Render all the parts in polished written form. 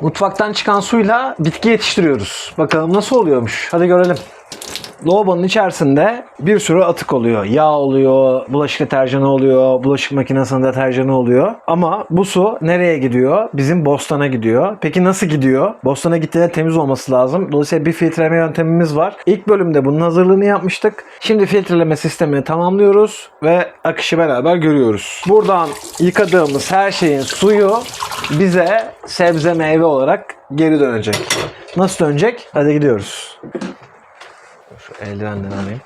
Mutfaktan çıkan suyla bitki yetiştiriyoruz. Bakalım nasıl oluyormuş. Hadi görelim. Lavabonun içerisinde bir sürü atık oluyor. Yağ oluyor, bulaşık deterjanı oluyor, bulaşık makinesinin deterjanı oluyor. Ama bu su nereye gidiyor? Bizim bostana gidiyor. Peki nasıl gidiyor? Bostana gittiğinde temiz olması lazım. Dolayısıyla bir filtreleme yöntemimiz var. İlk bölümde bunun hazırlığını yapmıştık. Şimdi filtreleme sistemini tamamlıyoruz ve akışı beraber görüyoruz. Buradan yıkadığımız her şeyin suyu bize sebze meyve olarak geri dönecek. Nasıl dönecek? Hadi gidiyoruz. Şu eldivenleri alayım.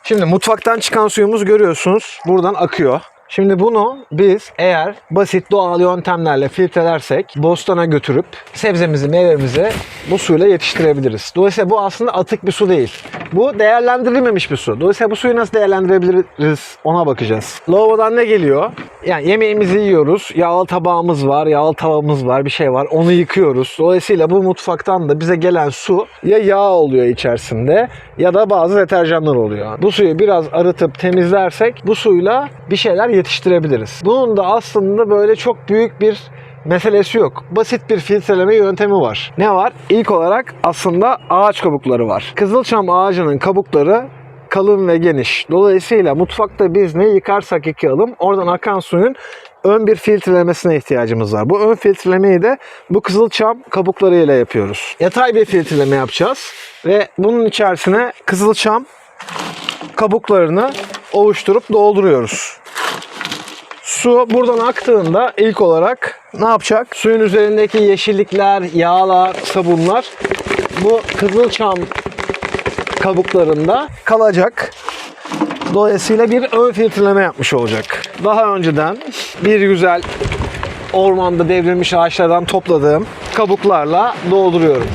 Şimdi mutfaktan çıkan suyumuz görüyorsunuz. Buradan akıyor. Şimdi bunu biz eğer basit doğal yöntemlerle filtrelersek bostana götürüp sebzemizi, meyvemizi bu suyla yetiştirebiliriz. Dolayısıyla bu aslında atık bir su değil. Bu değerlendirilmemiş bir su. Dolayısıyla bu suyu nasıl değerlendirebiliriz ona bakacağız. Lavabodan ne geliyor? Yani yemeğimizi yiyoruz. Yağlı tabağımız var, yağlı tavamız var, bir şey var. Onu yıkıyoruz. Dolayısıyla bu mutfaktan da bize gelen su ya yağ oluyor içerisinde ya da bazı deterjanlar oluyor. Bu suyu biraz arıtıp temizlersek bu suyla bir şeyler yetiştirebiliriz. Bunun da aslında böyle çok büyük bir meselesi yok. Basit bir filtreleme yöntemi var. Ne var? İlk olarak aslında ağaç kabukları var. Kızılçam ağacının kabukları kalın ve geniş. Dolayısıyla mutfakta biz ne yıkarsak yıkayalım oradan akan suyun ön bir filtrelemesine ihtiyacımız var. Bu ön filtrelemeyi de bu kızılçam kabuklarıyla yapıyoruz. Yatay bir filtreleme yapacağız ve bunun içerisine kızılçam kabuklarını ovuşturup dolduruyoruz. Su buradan aktığında ilk olarak ne yapacak? Suyun üzerindeki yeşillikler, yağlar, sabunlar bu kızılçam kabuklarında kalacak. Dolayısıyla bir ön filtreleme yapmış olacak. Daha önceden bir güzel ormanda devrilmiş ağaçlardan topladığım kabuklarla dolduruyorum.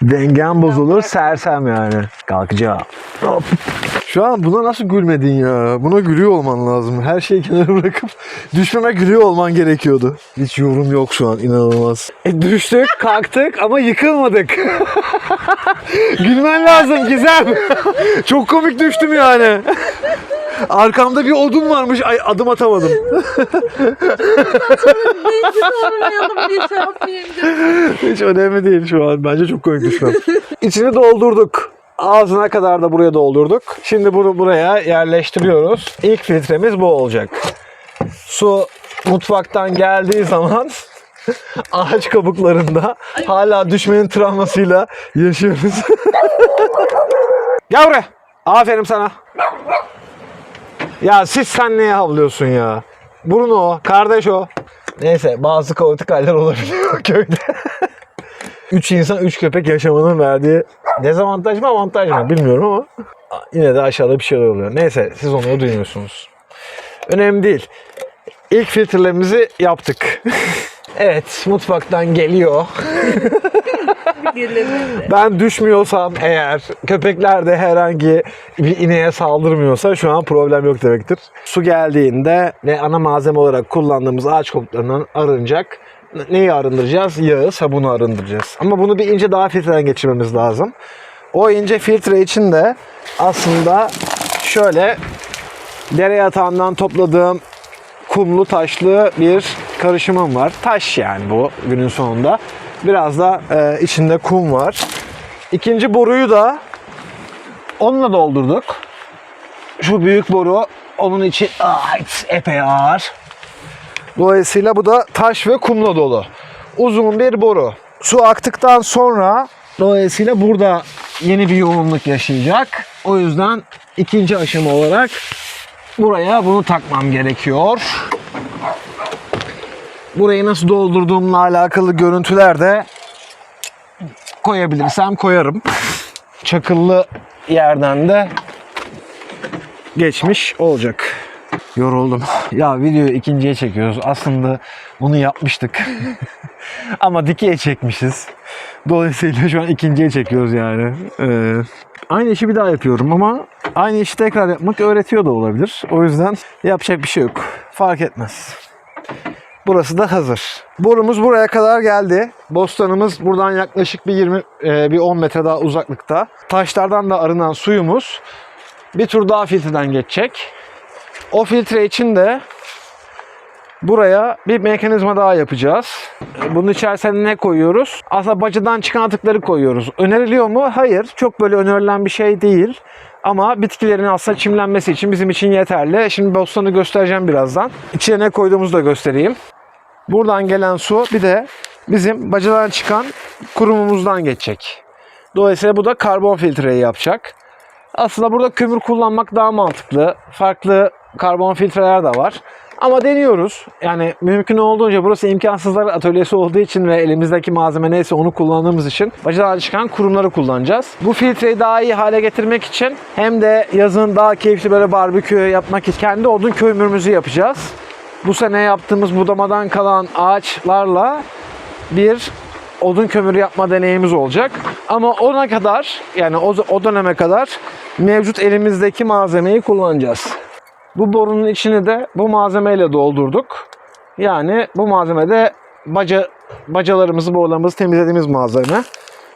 Dengem bozulur, sersem yani. Kalkacağım. Hop. Şu an buna nasıl gülmedin ya? Buna gülüyor olman lazım. Her şeyi kenara bırakıp düşmeme gülüyor olman gerekiyordu. Hiç yorum yok şu an, inanılmaz. Düştük, kalktık ama yıkılmadık. Gülmen lazım Gizem. Çok komik düştüm yani. Arkamda bir odun varmış. Ay, adım atamadım. Hiç önemli değil şu an. Bence çok komik düşmem. İçini doldurduk. Ağzına kadar da buraya doldurduk. Şimdi bunu buraya yerleştiriyoruz. İlk filtremiz bu olacak. Su mutfaktan geldiği zaman ağaç kabuklarında hala düşmenin travmasıyla yaşıyoruz. Gel buraya. Aferin sana. Ya sen neye havlıyorsun ya? Bruno, kardeş o. Neyse, bazı kaotik haller olabiliyor köyde. 3 insan 3 köpek yaşamanın verdiği dezavantaj mı avantaj mı bilmiyorum ama yine de aşağıda bir şeyler oluyor. Neyse, siz onları duymuyorsunuz. Önemli değil. İlk filtrelerimizi yaptık. Evet, mutfaktan geliyor. Ben düşmüyorsam eğer, köpekler de herhangi bir ineğe saldırmıyorsa şu an problem yok demektir. Su geldiğinde ve ana malzeme olarak kullandığımız ağaç kabuklarından arınacak. Neyi arındıracağız? Yağı, sabunu arındıracağız. Ama bunu bir ince daha filtreden geçirmemiz lazım. O ince filtre için de aslında şöyle dere yatağından topladığım kumlu taşlı bir karışımım var. Taş yani bu günün sonunda. Biraz da içinde kum var. İkinci boruyu da onunla doldurduk. Şu büyük boru onun için epey ağır. Dolayısıyla bu da taş ve kumla dolu. Uzun bir boru. Su aktıktan sonra dolayısıyla burada yeni bir yoğunluk yaşayacak. O yüzden ikinci aşama olarak buraya bunu takmam gerekiyor. Burayı nasıl doldurduğumla alakalı görüntüler de koyabilirsem koyarım. Çakıllı yerden de geçmiş olacak. Yoruldum. Ya videoyu ikinciye çekiyoruz. Aslında bunu yapmıştık. Ama dikey çekmişiz. Dolayısıyla şu an ikinciye çekiyoruz yani. Aynı işi bir daha yapıyorum ama aynı işi tekrar yapmak öğretiyor da olabilir. O yüzden yapacak bir şey yok. Fark etmez. Burası da hazır. Borumuz buraya kadar geldi. Bostanımız buradan yaklaşık bir 10 metre daha uzaklıkta. Taşlardan da arınan suyumuz bir tur daha filtreden geçecek. O filtre için de buraya bir mekanizma daha yapacağız. Bunun içerisine ne koyuyoruz? Aslında bacadan çıkan atıkları koyuyoruz. Öneriliyor mu? Hayır. Çok böyle önerilen bir şey değil. Ama bitkilerin aslında çimlenmesi için bizim için yeterli. Şimdi bostanı göstereceğim birazdan. İçine ne koyduğumuzu da göstereyim. Buradan gelen su bir de bizim bacadan çıkan kurumumuzdan geçecek. Dolayısıyla bu da karbon filtreyi yapacak. Aslında burada kömür kullanmak daha mantıklı. Farklı karbon filtreler de var. Ama deniyoruz. Yani mümkün olduğunca burası imkansızlar atölyesi olduğu için ve elimizdeki malzeme neyse onu kullandığımız için bacadan çıkan kurumları kullanacağız. Bu filtreyi daha iyi hale getirmek için hem de yazın daha keyifli böyle barbekü yapmak için kendi odun kömürümüzü yapacağız. Bu sene yaptığımız budamadan kalan ağaçlarla bir odun kömürü yapma deneyimiz olacak. Ama ona kadar, yani o döneme kadar mevcut elimizdeki malzemeyi kullanacağız. Bu borunun içini de bu malzemeyle doldurduk. Yani bu malzemede bacalarımızı, borularımızı temizlediğimiz malzeme.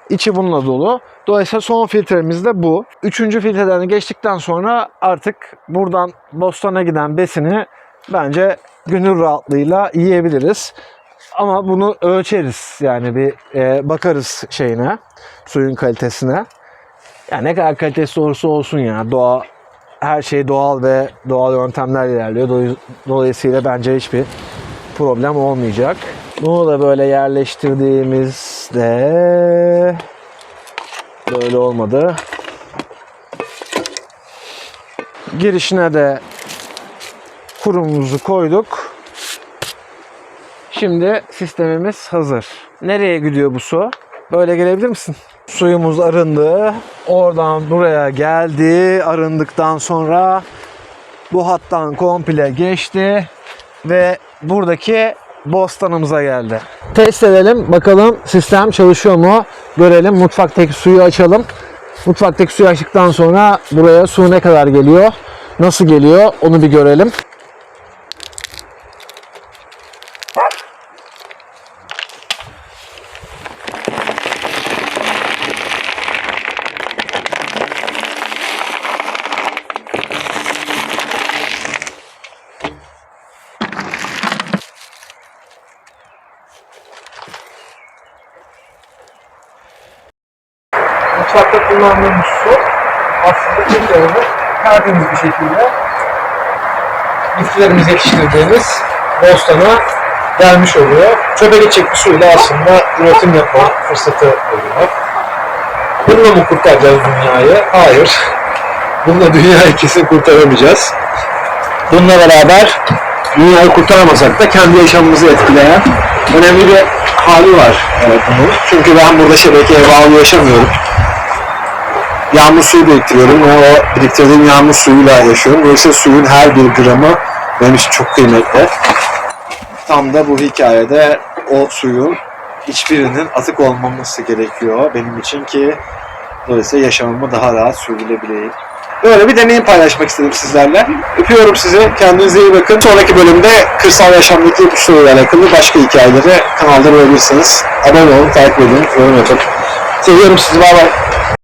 İçi bununla dolu. Dolayısıyla son filtremiz de bu. Üçüncü filtreden geçtikten sonra artık buradan bostana giden besini bence gönül rahatlığıyla yiyebiliriz. Ama bunu ölçeriz. Yani bir bakarız şeyine, suyun kalitesine. Yani ne kadar kalitesi olursa olsun ya, her şey doğal ve doğal yöntemler ilerliyor. Dolayısıyla bence hiçbir problem olmayacak. Bunu da böyle yerleştirdiğimizde böyle olmadı. Girişine de kurumumuzu koyduk. Şimdi sistemimiz hazır. Nereye gidiyor bu su? Böyle gelebilir misin? Suyumuz arındı. Oradan buraya geldi. Arındıktan sonra bu hattan komple geçti. Ve buradaki bostanımıza geldi. Test edelim. Bakalım sistem çalışıyor mu? Görelim. Mutfaktaki suyu açalım. Mutfaktaki suyu açtıktan sonra buraya su ne kadar geliyor? Nasıl geliyor? Onu bir görelim. Mutfakta kullandığımız su aslında filtrelerini tertemiz bir şekilde bitkilerimizi yetiştirdiğimiz bostana gelmiş oluyor. Çöpe gidecek bir suyla aslında üretim yapma fırsatı oluyor. Bununla mı kurtaracağız dünyayı? Hayır. Bununla dünyayı kesin kurtaramayacağız. Bununla beraber dünyayı kurtaramasak da kendi yaşamımızı etkileyen önemli bir hali var bunun. Çünkü ben burada şebekeye bağlı yaşamıyorum. Yağmur suyu biriktiriyorum ve o biriktirdiğim yağmur suyuyla yaşıyorum. Dolayısıyla suyun her bir gramı benim için çok kıymetli. Tam da bu hikayede o suyun hiçbirinin atık olmaması gerekiyor benim için ki dolayısıyla yaşamımı daha rahat sürdürebileyim. Böyle bir deneyim paylaşmak istedim sizlerle. Öpüyorum sizi. Kendinize iyi bakın. Sonraki bölümde kırsal yaşamdaki bu soruyla alakalı başka hikayeleri kanalda bulabilirsiniz. Abone olun, takip edin, yorum yapın. Seviyorum sizi. Bay bay.